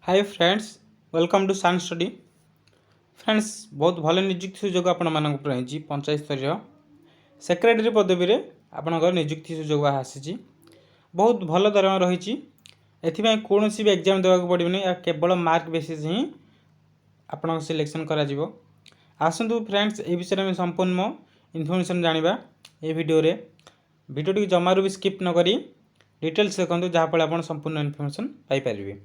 Hi friends, welcome to science study. Friends, बहुत भल निजुक्ति सुजोग रही पंचायत स्तर सेक्रेटरी पदवी रे आपणकर निजुक्ति सुजोग आसी बहुत भल दरमा रही। एथिपाई कौन भी एग्जाम देवाक पड़ोनी, केवल मार्क बेसिस ही आपण सिलेक्शन करा आसतु फ्रेंड्स, ए विषय में संपूर्ण इनफर्मेशन जाना ये भिडियोटी जमारू भी स्किप न करी डिटेल्स देखो, जहाँफल आप संपूर्ण इनफर्मेशन पाइपर।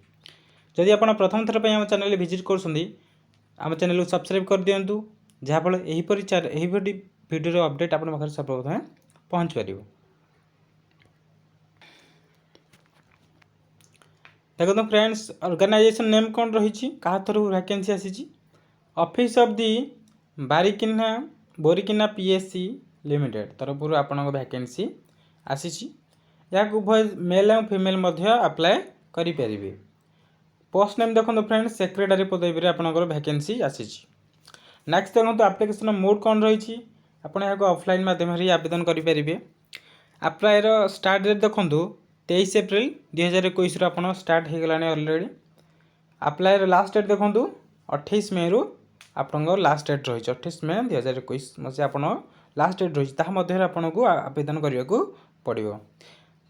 जदि आप प्रथम थर पर आम चैनल विजिट कर चैनल को सब्सक्राइब कर दिंतु, जहाँफल यही भिडियो अपडेट आप सर्वप्रथम पहुँच पार। देखो फ्रेंड्स, ऑर्गेनाइजेशन नेम कौन रही, क्या थ्रू वैकेंसी आसी। ऑफिस ऑफ दी बोरिकिना पीएससी लिमिटेड तरफ आपण वैकेंसी आसी। या उभय मेल और फीमेल अप्लाई करें। पोस्ट नेम देखो फ्रेंड्स, सेक्रेटरी पदवी आपंकर वैकेंसी आसी। नेक्स्ट देखो एप्लिकेशन मोड कौन रही, आप ऑफलाइन माध्यम आवेदन करेंगे। अप्लाई स्टार्ट डेट देखो 23 एप्रिल 2021 आप स्टार्ट हो गलानी अलरेडी। अप्लाई लास्ट डेट देखो 28 मे रु आप लास्ट डेट रही 28 मे 2021 मसीहा आप लास्ट डेट रही आपन को आवेदन करने को पड़ो।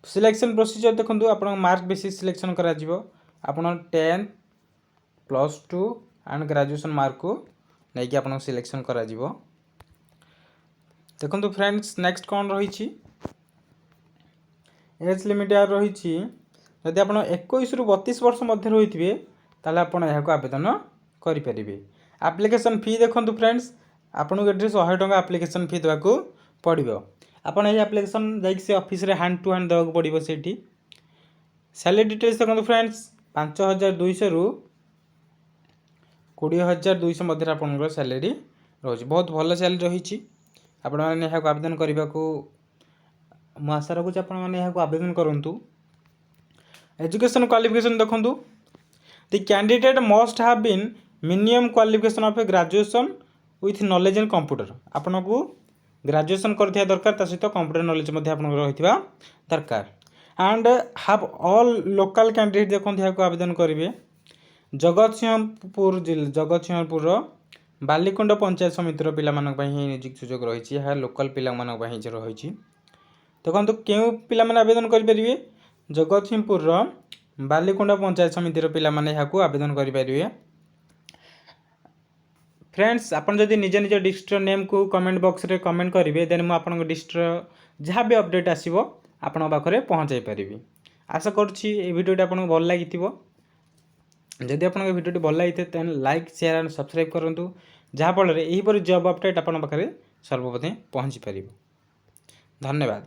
सिलेक्शन प्रोसीजर देखो आप मार्क बेसिस सिलेक्शन करा आपन 10th +2 एंड ग्रेजुएशन मार्क को लेकिन आपन सिलेक्शन करा देखो फ्रेंड्स। नेक्स्ट कौन रही, एज लिमिट यार रही जदि आप 21 रु 32 वर्ष मध्य रही थे ताले आपन यहां आवेदन करेंगे। एप्लिकेशन फी देखो फ्रेंड्स, आपन को 100 टका एप्लिकेशन फी देवाक पड़ो। आपन ये एप्लिकेशन जाइए ऑफिस रे हैंड टू हैंड देवाक पड़ो। से सैलरी डिटेल्स देखो फ्रेंड्स, 5200 रु 20200 मध्य आप सैलरी रही। बहुत भल सैलरी रही। आपण मैंने आवेदन करने को मुझे आशा रखुच्छी आप आवेदन करूँ। एजुकेशन क्वालिफिकेशन देखो, the candidate must have been minimum qualification of a graduation with knowledge in computer. आपन को ग्रेजुएशन कर दरकार, सहित कंप्यूटर नॉलेज रही दरकार। And have all local candidate देखो यहाँ आवेदन करेंगे। जगतसिंहपुर बालीकुंड पंचायत समितिर पिला नियुक्ति सुजोग रही है। लोकल पिला रही देखो क्यों पिला आवेदन करेंगे। जगतसिंहपुर बालीकुंड पंचायत समितिर पिला आवेदन करेंगे। फ्रेंड्स, आपन जदि निज निज डिस्ट्रिक्ट नेम को कमेंट बॉक्स रे कमेंट करेंगे, देन मुझे डिस्ट्रिक्ट जहाँ भी अपडेट आसो आपण पाखे पहुँचाई पारि। आशा करुँची भिडियोटी आपको भल लगी। जदि आप भिडियोटी भल लगी तेन लाइक शेयर एंड सब्सक्राइब करूँ, जहाँफल यहीपरि जॉब अपडेट आप पाखे सर्वप्रथम पहुँची पार। धन्यवाद।